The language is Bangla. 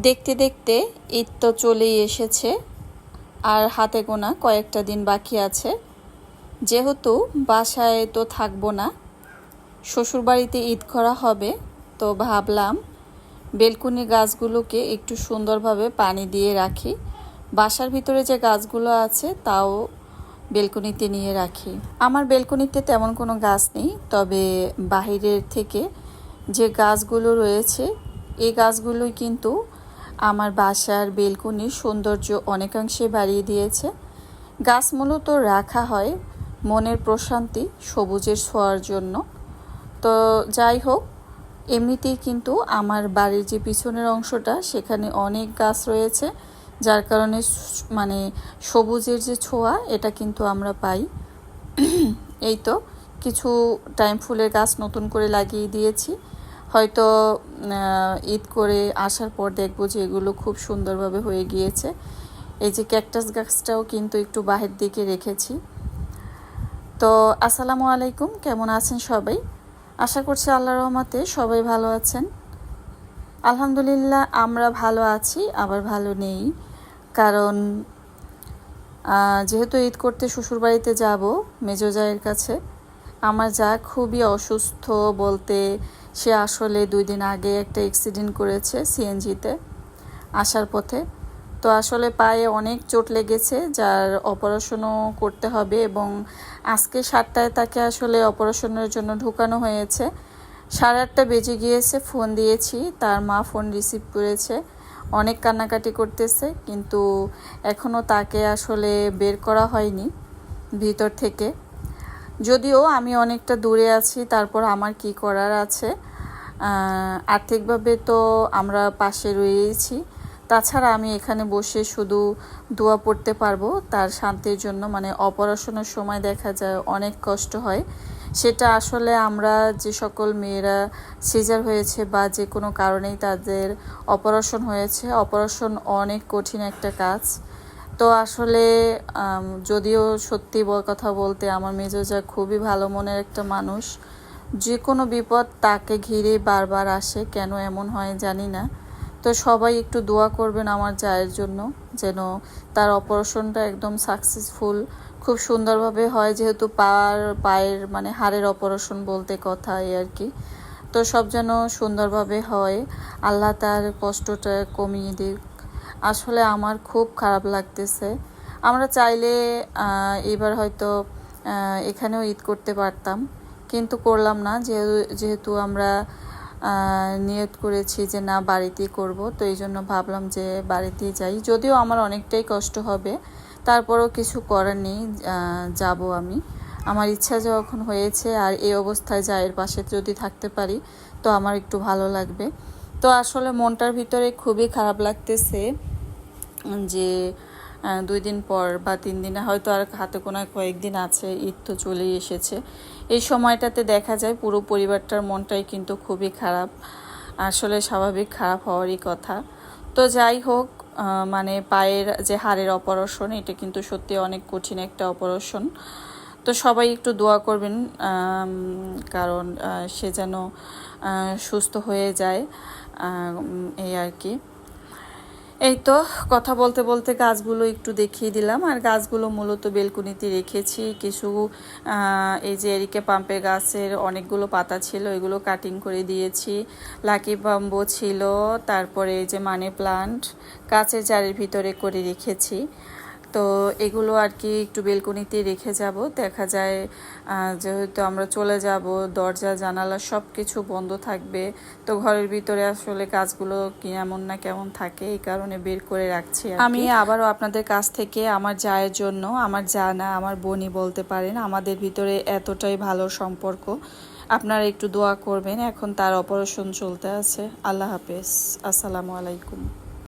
দেখতে দেখতে ঈদ তো চলেই এসেছে, আর হাতে গোনা কয়েকটা দিন বাকি আছে। যেহেতু বাসায় তো থাকবো না, শ্বশুরবাড়িতে ঈদ করা হবে, তো ভাবলাম বেলকুনি গাছগুলোকে একটু সুন্দরভাবে পানি দিয়ে রাখি। বাসার ভিতরে যে গাছগুলো আছে তাও বেলকুনিতে নিয়ে রাখি। আমার বেলকুনিতে তেমন কোনো গাছ নেই, তবে বাহিরের থেকে যে গাছগুলো রয়েছে এই গাছগুলোই কিন্তু আমার বাসার বেলকুনির সৌন্দর্য অনেকাংশে বাড়িয়ে দিয়েছে। গাছ মূলত রাখা হয় মনের প্রশান্তি, সবুজের ছোঁয়ার জন্য। তো যাই হোক, এমনিতেই কিন্তু আমার বাড়ির যে পিছনের অংশটা সেখানে অনেক গাছ রয়েছে, যার কারণে মানে সবুজের যে ছোঁয়া এটা কিন্তু আমরা পাই। এই তো কিছু টাইম ফুলের গাছ নতুন করে লাগিয়ে দিয়েছি। হয়তো ঈদ করে আসার পর দেখবো যে এগুলো খুব সুন্দরভাবে হয়ে গিয়েছে। এই যে ক্যাকটাস গাছটাও কিন্তু একটু বাহির দিকে রেখেছি। তো আসসালামু আলাইকুম, কেমন আছেন সবাই? আশা করছি আল্লাহর রহমতে সবাই ভালো আছেন। আলহামদুলিল্লাহ আমরা ভালো আছি, আবার ভালো নেই। কারণ যেহেতু ঈদ করতে শ্বশুরবাড়িতে যাব মেজো জায়ের কাছে, আমার যা খুবই অসুস্থ বলতে, সে আসলে 2 দিন আগে একটা অ্যাক্সিডেন্ট করেছে সিএনজিতে আসার পথে। তো আসলে পায়ে অনেক চোট লেগেছে, যার অপারেশনও করতে হবে, এবং আজকে 7টায় তাকে আসলে অপারেশনের জন্য ঢুকানো হয়েছে। 8:30 বেজে গিয়েছে, ফোন দিয়েছি, তার মা ফোন রিসিভ করেছে, অনেক কান্নাকাটি করতেছে, কিন্তু এখনও তাকে আসলে বের করা হয়নি ভিতর থেকে। যদিও আমি অনেকটা দূরে আছি, তারপর আমার কি করার আছে, আর্থিকভাবে তো আমরা পাশে রয়েছি। তাছাড়া আমি এখানে বসে শুধু দোয়া পড়তে পারবো তার শান্তির জন্য। মানে অপারেশনের সময় দেখা যায় অনেক কষ্ট হয়, সেটা আসলে আমরা যে সকল মেয়েরা সিজার হয়েছে বা যে কোনো কারণেই তাদের অপারেশন হয়েছে, অপারেশন অনেক কঠিন একটা কাজ। তো আসলে যদিও সত্যি কথা বলতে আমার মেজোজা খুবই ভালো মনের একটা মানুষ। যে কোনো বিপদ তাকে ঘিরে বারবার আসে, কেন এমন হয় জানি না। তো সবাই একটু দোয়া করবেন আমার জায়ের জন্য, যেন তার অপারেশনটা একদম সাকসেসফুল খুব সুন্দরভাবে হয়, যেহেতু পায়ের মানে হাড়ের অপারেশন বলতে কথা, এই আর কি। তো সব যেন সুন্দরভাবে হয়, আল্লাহ তার কষ্টটা কমিয়ে দিক। আসলে আমার খুব খারাপ লাগতেছে। আমরা চাইলে এবার হয়তো এখানেও ঈদ করতে পারতাম, কিন্তু করলাম না, যেহেতু আমরা নিয়ত করেছি যে না বাড়িতেই করব। তো এই জন্য ভাবলাম যে বাড়িতেই যাই, যদিও আমার অনেকটাই কষ্ট হবে, তারপরও কিছু করার নেই, যাব আমি। আমার ইচ্ছা যখন হয়েছে, আর এই অবস্থায় জায়ের পাশে যদি থাকতে পারি তো আমার একটু ভালো লাগবে। তো আসলে মনটার ভিতরে খুবই খারাপ লাগতেছে যে 2 দিন পর বা 3 দিনে, হয়তো আর হাতে গোনায় কয়েকদিন আছে, ঈদ তো চলেই এসেছে। এই সময়টাতে দেখা যায় পুরো পরিবারটার মনটাই কিন্তু খুবই খারাপ। আসলে স্বাভাবিক খারাপ হওয়ারই কথা। তো যাই হোক, মানে পায়ের যে হাড়ের অপারেশন, এটা কিন্তু সত্যি অনেক কঠিন একটা অপারেশন। তো সবাই একটু দোয়া করবেন, কারণ সে যেন সুস্থ হয়ে যায়, এই আর কি। এই তো কথা বলতে বলতে গাছগুলো একটু দেখিয়ে দিলাম। আর গাছগুলো মূলত বেলকুনিতে রেখেছি কিছু। এই যে এরিকা পাম্পের গাছের অনেকগুলো পাতা ছিল, এগুলো কাটিং করে দিয়েছি। লাকি বাম্বু ছিল, তারপরে এই যে মানি প্লান্ট কাচের জারের ভিতরে করে রেখেছি। তো এগুলো আর কি একটু বেলকনিতে রেখে যাব। দেখা যায় যেহেতু আমরা চলে যাব, দরজা জানালা সব কিছু বন্ধ থাকবে, তো ঘরের ভিতরে আসলে কাজগুলো কেমন না কেমন থাকে, এই কারণে বের করে রাখছি। আমি আবারও আপনাদের কাছ থেকে আমার জায়ের জন্য, আমার যা না আমার বোনই বলতে পারেন, আমাদের ভিতরে এতটাই ভালো সম্পর্ক, আপনারা একটু দোয়া করবেন। এখন তার অপারেশন চলতে আছে। আল্লাহ হাফেজ, আসসালামু আলাইকুম।